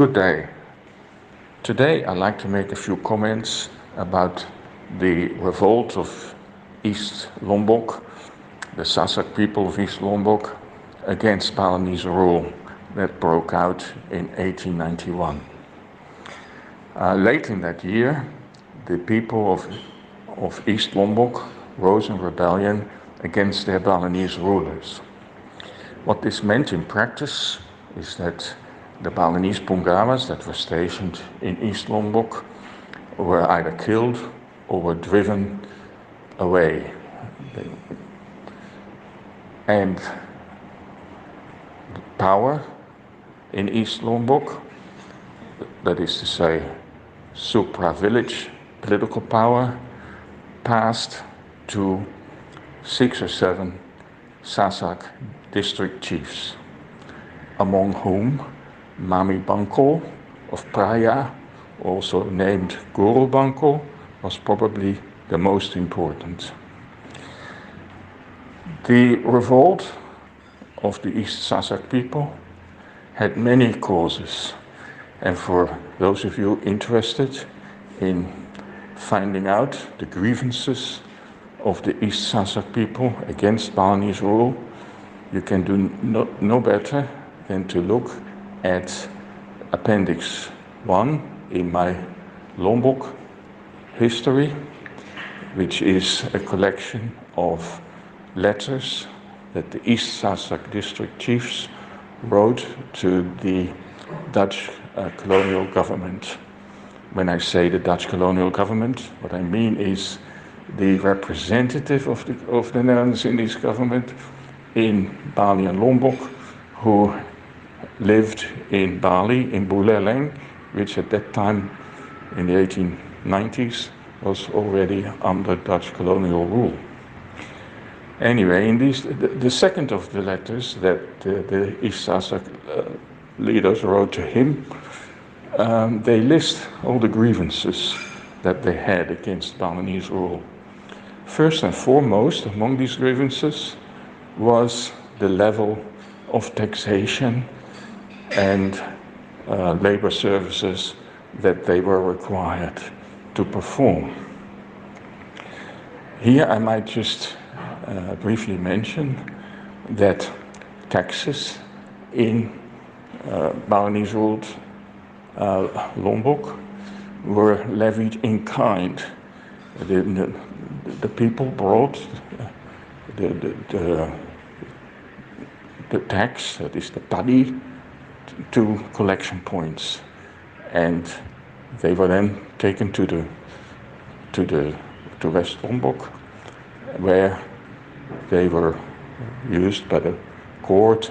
Good day. Today I'd like to make a few comments about the revolt of East Lombok, the Sasak people of East Lombok, against Balinese rule that broke out in 1891. Late in that year, the people of East Lombok rose in rebellion against their Balinese rulers. What this meant in practice is that the Balinese Pungawas that were stationed in East Lombok were either killed or were driven away. And power in East Lombok, that is to say, supra-village political power, passed to 6 or 7 Sasak district chiefs, among whom Mami Bangko of Praia, also named Guru Bangko, was probably the most important. The revolt of the East Sasak people had many causes, and for those of you interested in finding out the grievances of the East Sasak people against Balinese rule, you can do no better than to look at Appendix 1 in my Lombok history, which is a collection of letters that the East Sasak district chiefs wrote to the Dutch colonial government. When I say the Dutch colonial government, what I mean is the representative of the Netherlands in this government in Bali and Lombok, who lived in Bali, in Buleleng, which at that time, in the 1890s, was already under Dutch colonial rule. Anyway, in the second of the letters that the East Sasak leaders wrote to him, they list all the grievances that they had against Balinese rule. First and foremost among these grievances was the level of taxation and labor services that they were required to perform. Here I might just briefly mention that taxes in Balinese ruled Lombok were levied in kind. The people brought the tax, that is the paddy, to collection points, and they were then taken to West Lombok, where they were used by the court,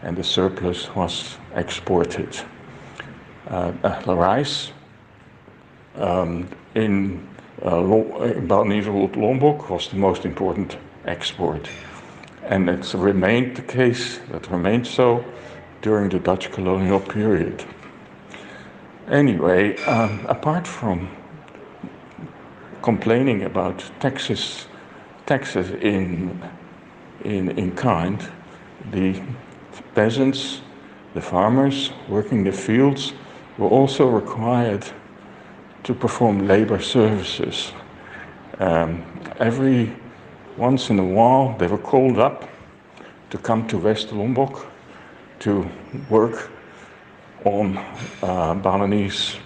and the surplus was exported. Rice in Balinese ruled Lombok was the most important export, and it's remained the case, that remained so during the Dutch colonial period. Anyway, apart from complaining about taxes in kind, the peasants, the farmers working the fields, were also required to perform labor services. Every once in a while they were called up to come to West Lombok to work on Balinese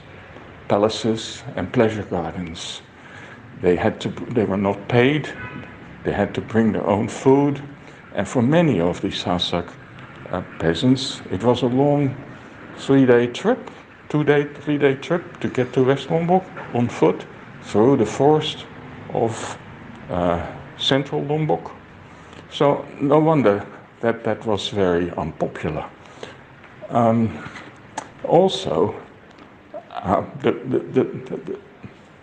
palaces and pleasure gardens. They were not paid, they had to bring their own food, and for many of these Sasak peasants, it was a long 3-day trip, 3-day trip to get to West Lombok on foot through the forest of central Lombok. So no wonder that was very unpopular. Also,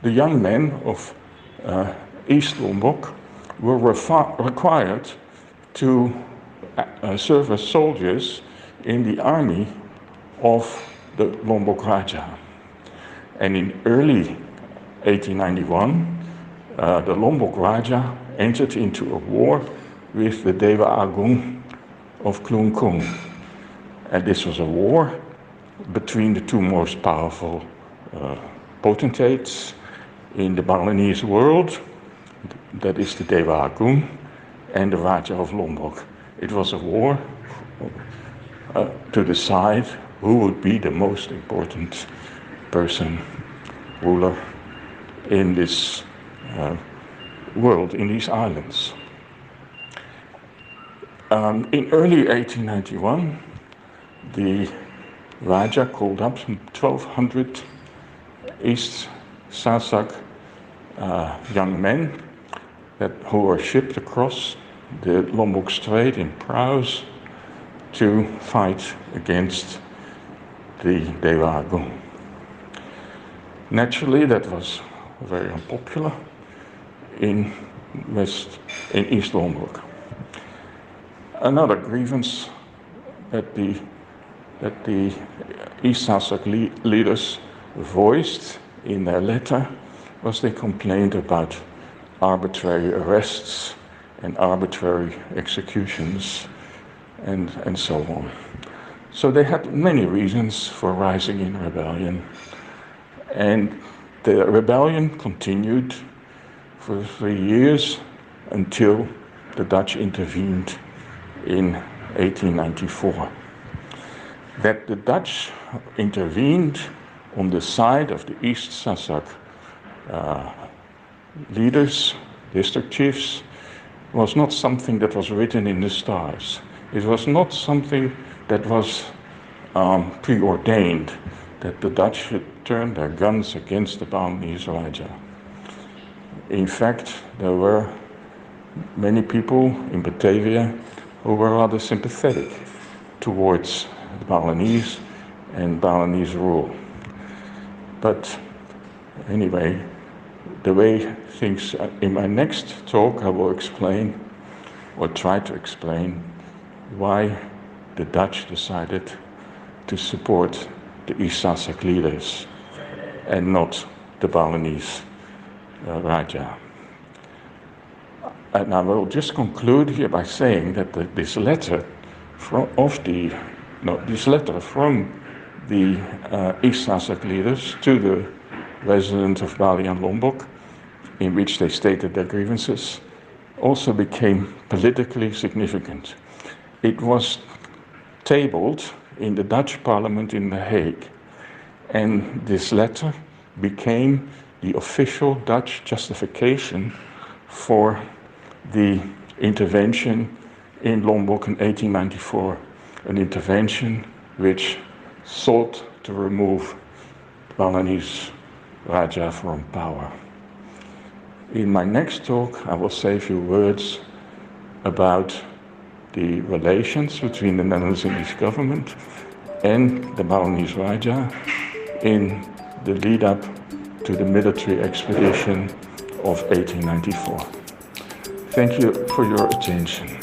the young men of East Lombok were required to serve as soldiers in the army of the Lombok Raja. And in early 1891, the Lombok Raja entered into a war with the Dewa Agung of Klungkung. And this was a war between the two most powerful potentates in the Balinese world, that is the Dewa Agung and the Raja of Lombok. It was a war to decide who would be the most important person, ruler in this world, in these islands. In early 1891, the Raja called up some 1,200 East Sasak young men who were shipped across the Lombok Strait in praus to fight against the Dewa Agung. Naturally, that was very unpopular in East Lombok. Another grievance that the East Sasak leaders voiced in their letter was they complained about arbitrary arrests and arbitrary executions and so on. So they had many reasons for rising in rebellion. And the rebellion continued for 3 years until the Dutch intervened in 1894. That the Dutch intervened on the side of the East Sasak leaders, district chiefs, was not something that was written in the stars. It was not something that was preordained, that the Dutch should turn their guns against the Balinese Raja. In fact, there were many people in Batavia who were rather sympathetic towards the Balinese and Balinese rule. But anyway, the way things, in my next talk I will explain, or try to explain, why the Dutch decided to support the East Sasak leaders and not the Balinese Raja. And I will just conclude here by saying that this letter from the East Sasak leaders to the residents of Bali and Lombok, in which they stated their grievances, also became politically significant. It was tabled in the Dutch Parliament in The Hague, and this letter became the official Dutch justification for the intervention in Lombok in 1894, an intervention which sought to remove Balinese Raja from power. In my next talk, I will say a few words about the relations between the Netherlands Indies government and the Balinese Raja in the lead-up to the military expedition of 1894. Thank you for your attention.